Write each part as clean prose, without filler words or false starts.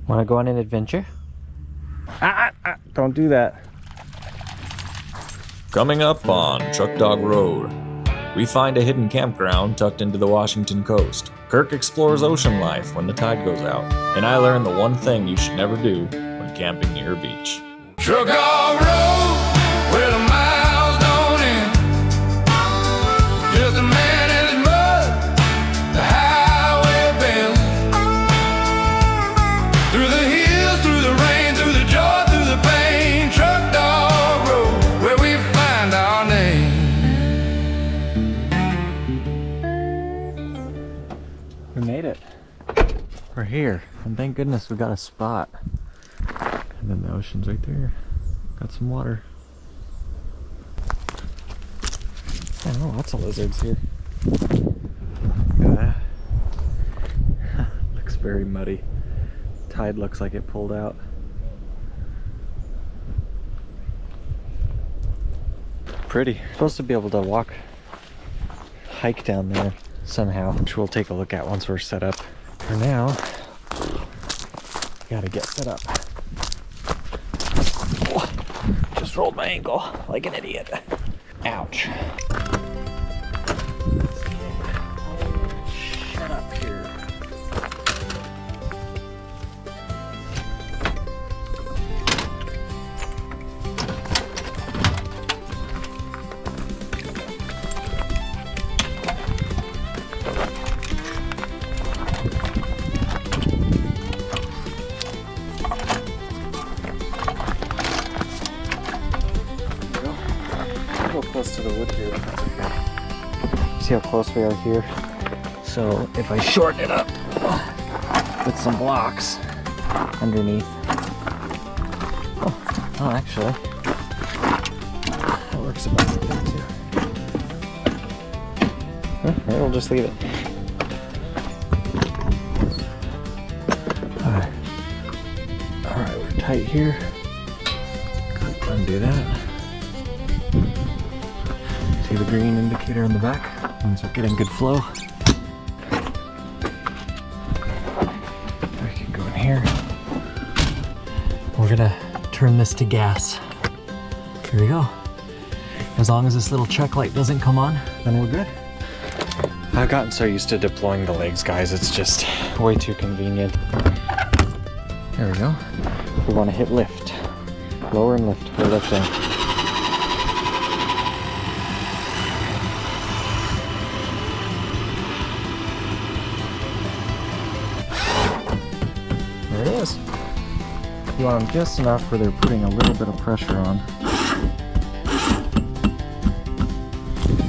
Want to go on an adventure? Don't do that. Coming up on Truck Dog Road, we find a hidden campground tucked into the Washington coast. Kirk explores ocean life when the tide goes out. And I learned the one thing you should never do when camping near a beach. Truck Dog Road, where the miles don't end. Just a man and his mud, the highway bends. Through the hills, through the rain, through the joy, through the pain. Truck Dog Road, where we find our name. We made it. We're here, and thank goodness we got a spot. And then the ocean's right there. Got some water. Oh, lots of lizards here. Look at that. Looks very muddy. Tide looks like it pulled out. Pretty. Supposed to be able to hike down there somehow, which we'll take a look at once we're set up. For now, gotta get set up. Just rolled my ankle like an idiot. Ouch. Shut up here. Close to the wood here. That's okay. See how close we are here? So if I shorten it up with some blocks underneath. Oh, actually, that works about like that too. Alright, we'll just leave it. Alright, we're tight here. Undo that. See the green indicator on the back? Means we're getting good flow. We can go in here. We're gonna turn this to gas. Here we go. As long as this little check light doesn't come on, then we're good. I've gotten so used to deploying the legs, guys. It's just way too convenient. There we go. We want to hit lift. Lower and lift. We're lifting. You want them just enough where they're putting a little bit of pressure on.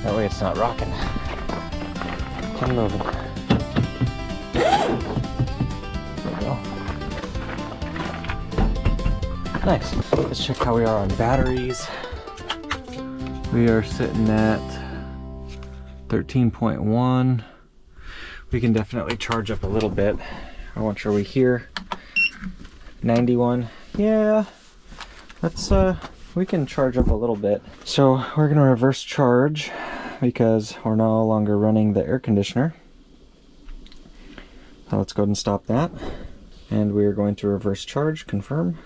That way it's not rocking. Keep moving. There we go. Nice. Let's check how we are on batteries. We are sitting at 13.1. We can definitely charge up a little bit. How much are we here? 91. Yeah, that's we can charge up a little bit. So we're gonna reverse charge because we're no longer running the air conditioner. So let's go ahead and stop that. And we're going to reverse charge, confirm,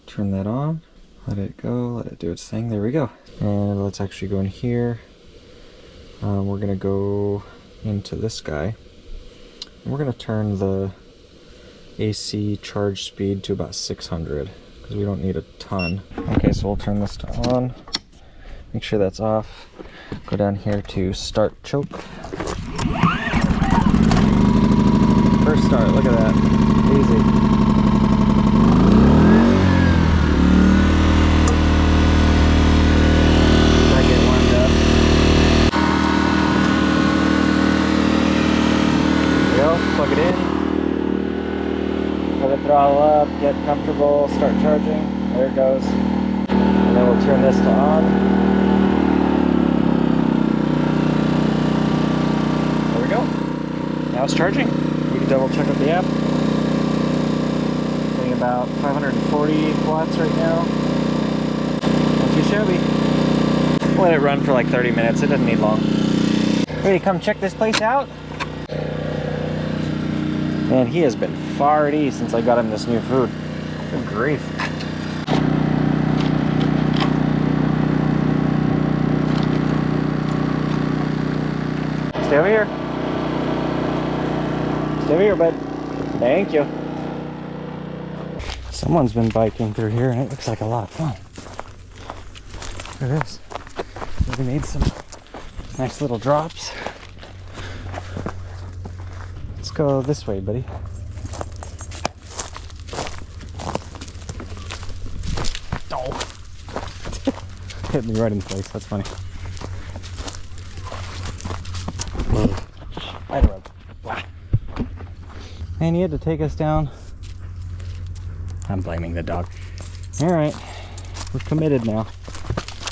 turn that on, let it go, let it do its thing. There we go. And let's actually go in here. We're gonna go into this guy. And we're gonna turn the AC charge speed to about 600 because we don't need a ton. Okay, so we'll turn this to on. Make sure that's off. Go down here to start choke. First start, look at that. Easy. Gotta get warmed up. There we go, plug it in. Let it throttle up, get comfortable, start charging. There it goes. And then we'll turn this to on. There we go. Now it's charging. We can double check with the app. Getting about 540 watts right now. Not too shabby. Let it run for like 30 minutes. It doesn't need long. Ready to come check this place out? Man, he has been farty since I got him this new food. Good grief. Stay over here. Stay over here, bud. Thank you. Someone's been biking through here and it looks like a lot of fun. Look at this. We made some nice little drops. Let's go this way, buddy. Oh. Hit me right in the face. That's funny. Right around. Man, he had to take us down. I'm blaming the dog. Alright. We're committed now.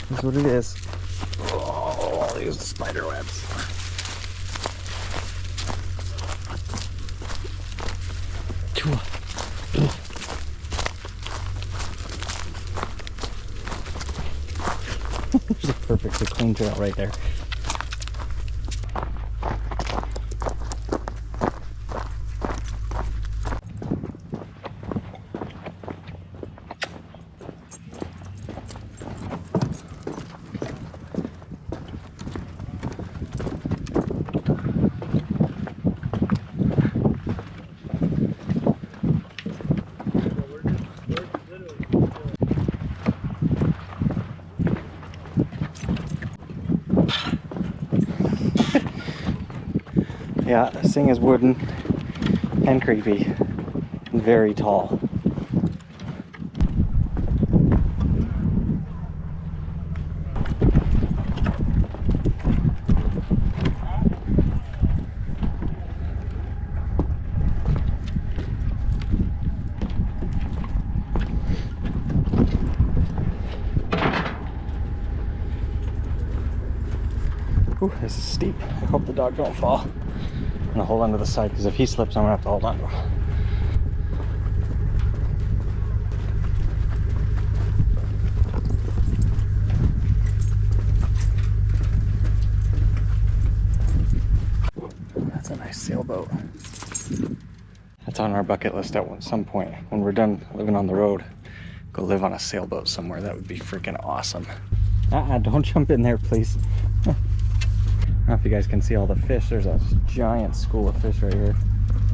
That's what it is. Oh, I'll use the spider webs. There's a perfectly clean trail right there. Yeah, this thing is wooden and creepy and very tall. Ooh, this is steep. I hope the dog don't fall. I'm gonna hold on to the side because if he slips, I'm gonna have to hold on to him. That's a nice sailboat. That's on our bucket list at some point. When we're done living on the road, go live on a sailboat somewhere. That would be freaking awesome. Don't jump in there, please. I don't know if you guys can see all the fish. There's a giant school of fish right here.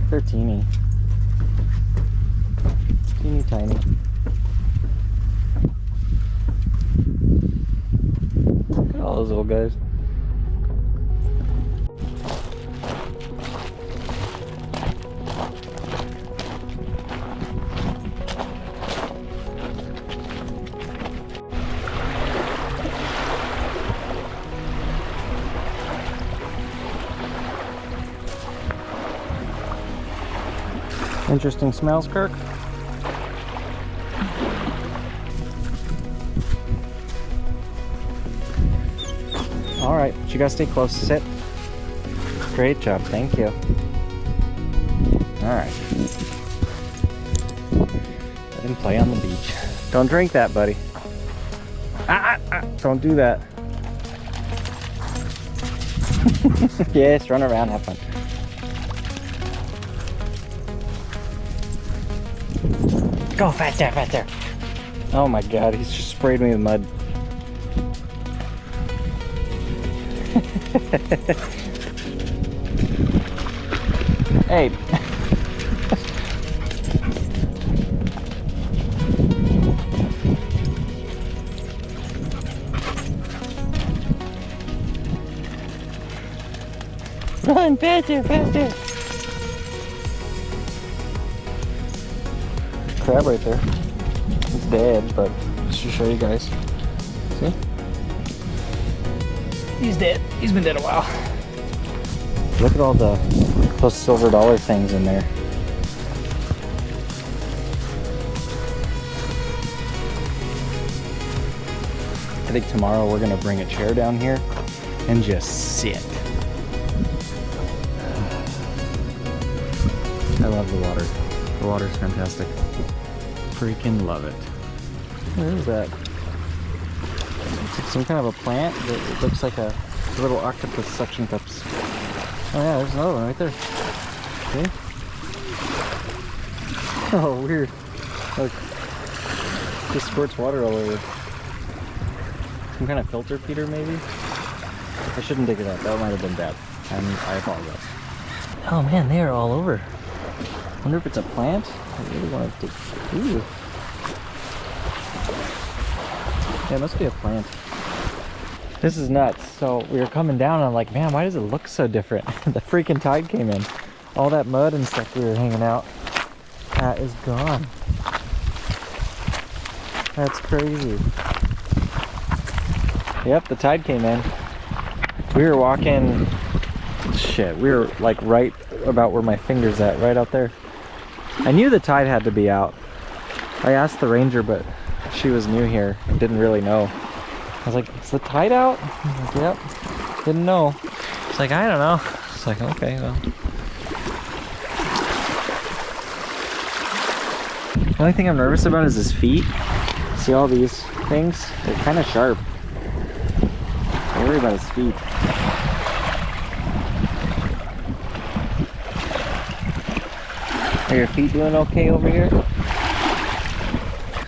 They're teeny. Teeny tiny. Look at all those little guys. Interesting smells, Kirk. All right, but you gotta stay close. Sit. Great job, thank you. All right. Let him play on the beach. Don't drink that, buddy. Don't do that. Yes, run around, have fun. Go, fat there, fat there. Oh my god, he's just sprayed me with mud. Hey. Run, faster, faster. Crab right there. He's dead, but just to show you guys. See? He's dead. He's been dead a while. Look at all those silver dollar things in there. I think tomorrow we're gonna bring a chair down here and just sit. I love the water. The water's fantastic. Freaking love it. What is that? It's like some kind of a plant that it looks like a little octopus suction cups. Oh yeah, there's another one right there. See? Oh, weird. Look. Just squirts water all over. Some kind of filter feeder, maybe? I shouldn't dig it up. That might have been bad. I apologize. Oh man, they are all over. Wonder if it's a plant? I really want to dig. Ooh. Yeah, it must be a plant. This is nuts. So we were coming down and I'm like, man, why does it look so different? The freaking tide came in. All that mud and stuff we were hanging out, that is gone. That's crazy. Yep, the tide came in. We were walking, shit, we were like right about where my finger's at, right out there. I knew the tide had to be out. I asked the ranger, but she was new here and didn't really know. I was like, is the tide out? He's like, yep, didn't know. It's like, I don't know. It's like, okay, well. The only thing I'm nervous about is his feet. See all these things? They're kind of sharp. I worry about his feet. Are your feet doing okay over here?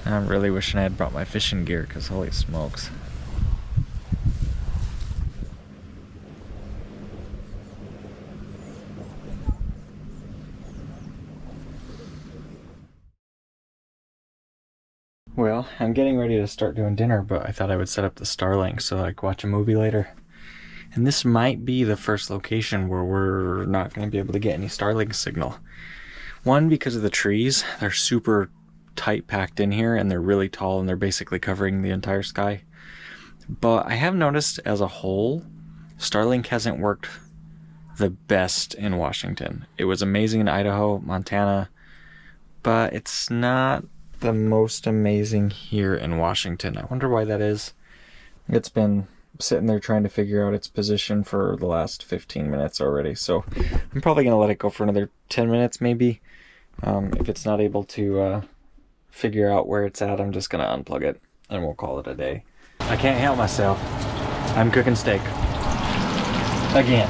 I'm really wishing I had brought my fishing gear, because holy smokes. Well, I'm getting ready to start doing dinner, but I thought I would set up the Starlink so I could watch a movie later. And this might be the first location where we're not going to be able to get any Starlink signal. One, because of the trees. They're super tight packed in here and they're really tall and they're basically covering the entire sky. But I have noticed as a whole, Starlink hasn't worked the best in Washington. It was amazing in Idaho, Montana, but it's not the most amazing here in Washington. I wonder why that is. It's been sitting there trying to figure out its position for the last 15 minutes already, so I'm probably gonna let it go for another 10 minutes maybe. If it's not able to figure out where it's at, I'm just gonna unplug it and we'll call it a day. I can't help myself. I'm cooking steak again.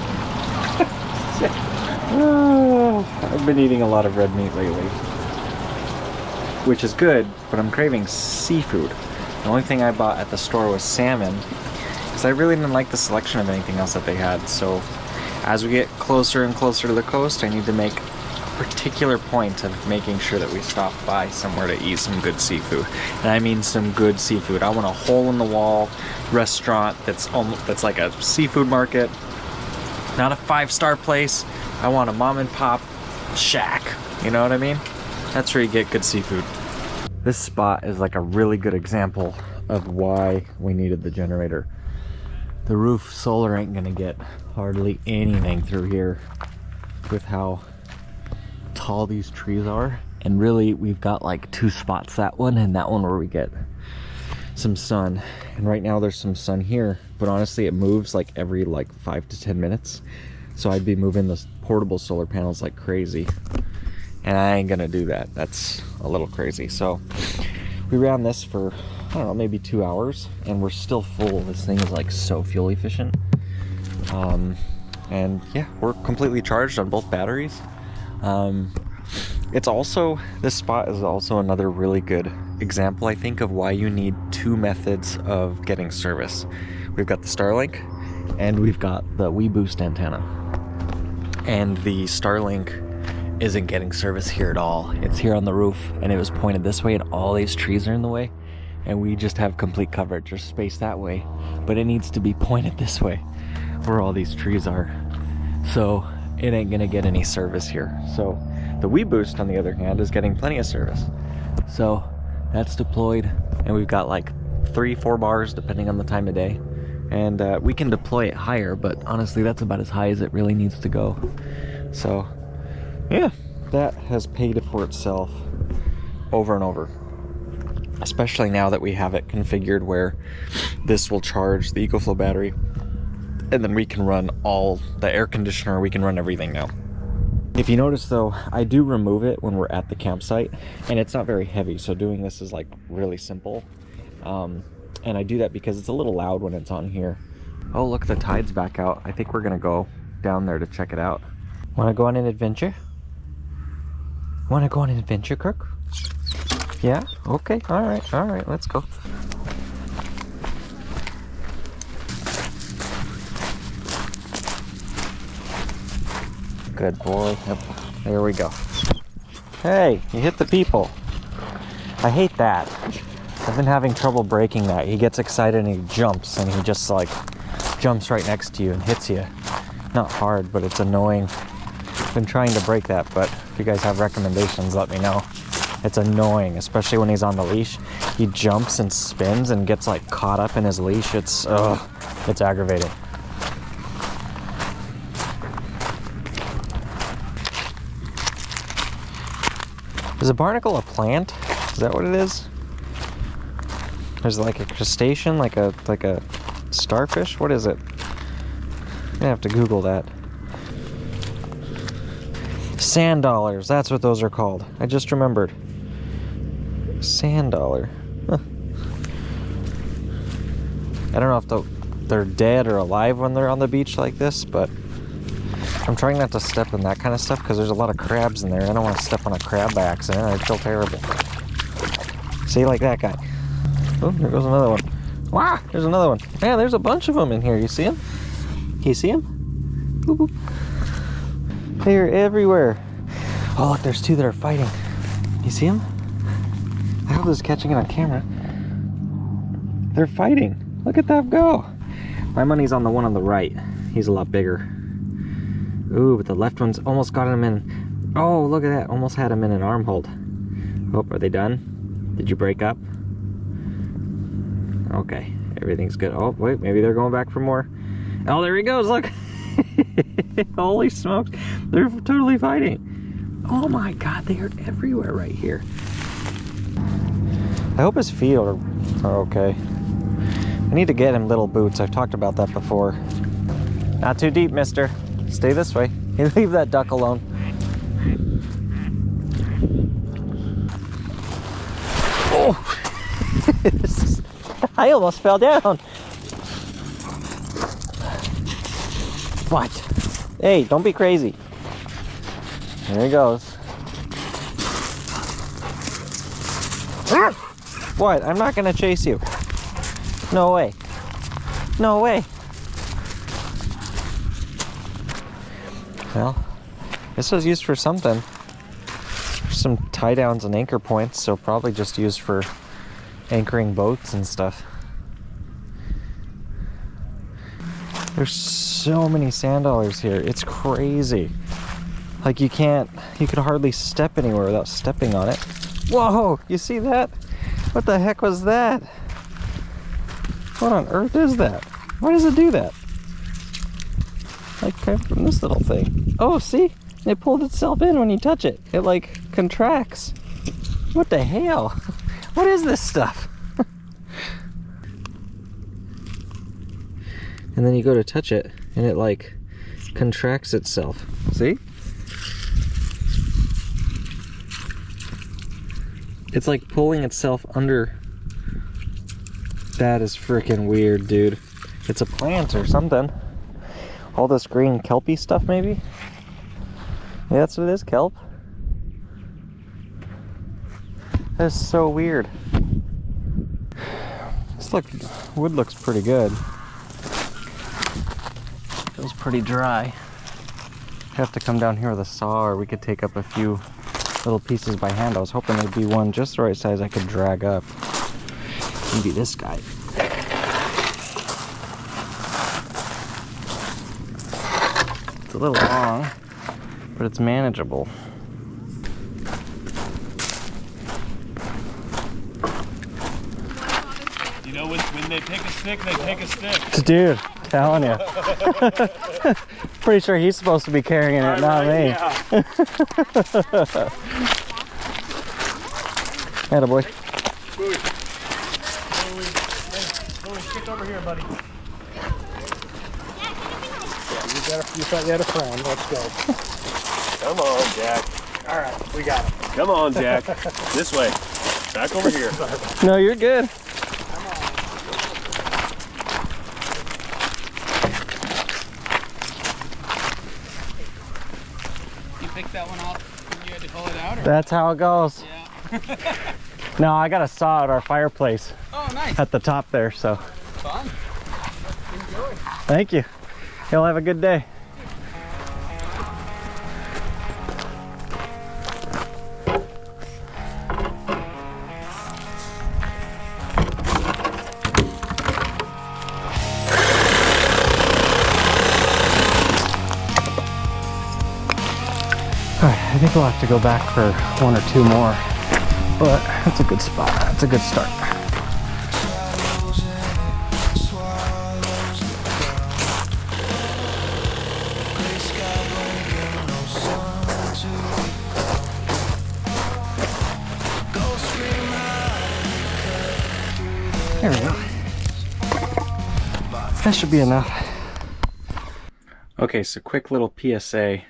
I've been eating a lot of red meat lately, which is good, but I'm craving seafood. The only thing I bought at the store was salmon, because I really didn't like the selection of anything else that they had. So as we get closer and closer to the coast, I need to make a particular point of making sure that we stop by somewhere to eat some good seafood. And I mean some good seafood. I want a hole-in-the-wall restaurant that's like a seafood market, not a 5-star place. I want a mom and pop shack, you know what I mean? That's where you get good seafood. This spot is like a really good example of why we needed the generator. The roof solar ain't gonna get hardly anything through here with how tall these trees are. And really, we've got like 2 spots, that one and that one, where we get some sun. And right now there's some sun here, but honestly it moves like every 5 to 10 minutes. So I'd be moving the portable solar panels like crazy. And I ain't gonna do that. That's a little crazy. So we ran this for, I don't know, maybe 2 hours and we're still full. This thing is like so fuel efficient. And yeah, we're completely charged on both batteries. It's also, this spot is also another really good example, I think, of why you need 2 methods of getting service. We've got the Starlink and we've got the WeBoost antenna. And the Starlink isn't getting service here at all. It's here on the roof and it was pointed this way and all these trees are in the way and we just have complete coverage or space that way, but it needs to be pointed this way where all these trees are, so it ain't gonna get any service here. So the WeBoost, on the other hand, is getting plenty of service. So that's deployed and we've got like 3-4 bars depending on the time of day, and we can deploy it higher, but honestly that's about as high as it really needs to go. So yeah, that has paid for itself over and over, especially now that we have it configured where this will charge the EcoFlow battery and then we can run all the air conditioner, we can run everything now. If you notice though, I do remove it when we're at the campsite and it's not very heavy, so doing this is like really simple. And I do that because it's a little loud when it's on here. Oh look, the tide's back out. I think we're gonna go down there to check it out. Want to go on an adventure? Want to go on an adventure, Kirk? Yeah? Okay. All right. Let's go. Good boy. Yep. There we go. Hey, you hit the people. I hate that. I've been having trouble breaking that. He gets excited and he jumps, and he just like jumps right next to you and hits you. Not hard, but it's annoying. I've been trying to break that, but if you guys have recommendations, let me know. It's annoying, especially when he's on the leash. He jumps and spins and gets like caught up in his leash. It's aggravating. Is a barnacle a plant? Is that what it is? There's like a crustacean, like a starfish. What is it? I'm gonna have to Google that. Sand dollars. That's what those are called. I just remembered. Sand dollar. Huh. I don't know if they're dead or alive when they're on the beach like this, but I'm trying not to step in that kind of stuff because there's a lot of crabs in there. I don't want to step on a crab by accident. I'd feel terrible. See, like that guy. Oh, there goes another one. Wow, there's another one. Yeah, there's a bunch of them in here. You see them? Can you see them? Boop, boop. They're everywhere. Oh, look, there's two that are fighting. You see them? I hope this is catching it on camera. They're fighting. Look at that go. My money's on the one on the right. He's a lot bigger. Ooh, but the left one's almost got him in. Oh, look at that. Almost had him in an arm hold. Oh, are they done? Did you break up? Okay, everything's good. Oh, wait, maybe they're going back for more. Oh, there he goes, look. Holy smokes. They're totally fighting. Oh my God, they are everywhere right here. I hope his feet are okay. I need to get him little boots. I've talked about that before. Not too deep, mister. Stay this way. You leave that duck alone. Oh! I almost fell down. What? Hey, don't be crazy. There he goes. What? I'm not gonna chase you. No way. No way. Well, this was used for something. Some tie downs and anchor points, so probably just used for anchoring boats and stuff. There's so many sand dollars here. It's crazy. Like you could hardly step anywhere without stepping on it. Whoa, you see that? What the heck was that? What on earth is that? Why does it do that? Like from this little thing. Oh, see? It pulled itself in when you touch it. It like contracts. What the hell? What is this stuff? And then you go to touch it and it like contracts itself. See? It's like pulling itself under. That is freaking weird, dude. It's a plant or something. All this green kelpy stuff, maybe? Yeah, that's what it is, kelp. That's so weird. This wood looks pretty good. Feels pretty dry. Have to come down here with a saw, or we could take up a few little pieces by hand. I was hoping there'd be one just the right size I could drag up. Maybe this guy. It's a little long, but it's manageable. You know, when they take a stick, they take a stick. Dude, I'm telling you. Pretty sure he's supposed to be carrying it, not me. Yeah. Attaboy. Louie, stick over here, buddy. Yeah, you thought you had a friend. Let's go. Come on, Jack. All right, we got it. Come on, Jack. This way. Back over here. No, you're good. You picked that one off when you had to pull it out? Or? That's how it goes. Yeah. No, I got a saw at our fireplace. Oh, nice. At the top there, so. Fun. Enjoy. Thank you. You'll have a good day. I think we'll have to go back for one or two more, but that's a good spot. That's a good start. There we go. That should be enough. Okay, so quick little PSA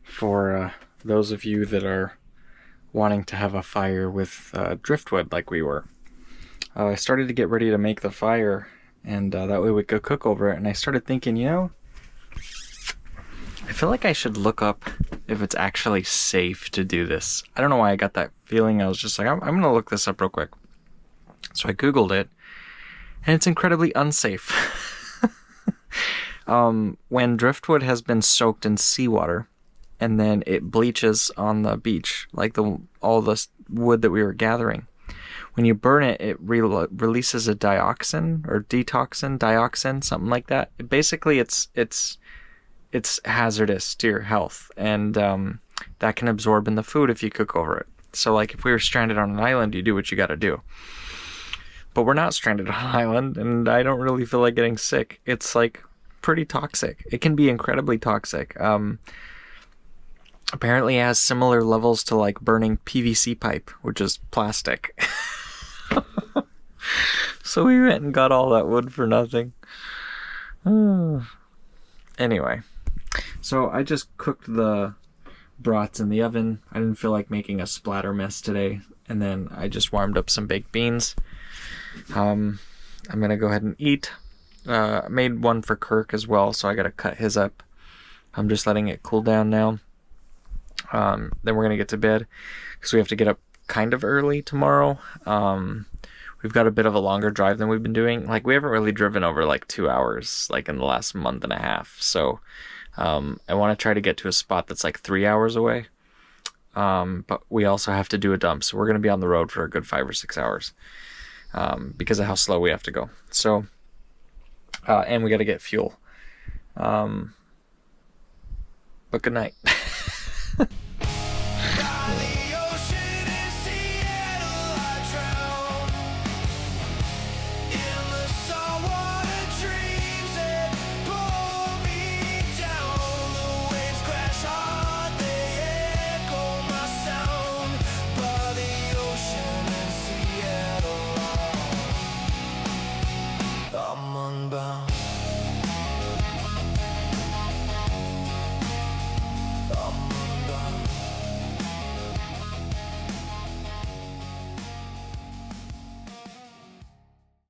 for those of you that are wanting to have a fire with driftwood like we were. I started to get ready to make the fire, and that way we could cook over it, and I started thinking, you know, I feel like I should look up if it's actually safe to do this. I don't know why I got that feeling. I was just like, I'm gonna look this up real quick. So I googled it, and it's incredibly unsafe. When driftwood has been soaked in seawater, and then it bleaches on the beach, like all the wood that we were gathering. When you burn it, it releases a dioxin, something like that. Basically, it's hazardous to your health, and that can absorb in the food if you cook over it. So, like, if we were stranded on an island, you do what you got to do. But we're not stranded on an island, and I don't really feel like getting sick. It's like pretty toxic. It can be incredibly toxic. Apparently it has similar levels to like burning PVC pipe, which is plastic. So we went and got all that wood for nothing. Anyway, so I just cooked the brats in the oven. I didn't feel like making a splatter mess today. And then I just warmed up some baked beans. I'm gonna go ahead and eat. I made one for Kirk as well, so I gotta cut his up. I'm just letting it cool down now. Then we're gonna get to bed because we have to get up kind of early tomorrow. We've got a bit of a longer drive than we've been doing. Like, we haven't really driven over like 2 hours like in the last month and a half. So I want to try to get to a spot that's like 3 hours away. But we also have to do a dump, so we're gonna be on the road for a good 5 or 6 hours because of how slow we have to go. So and we got to get fuel. But good night.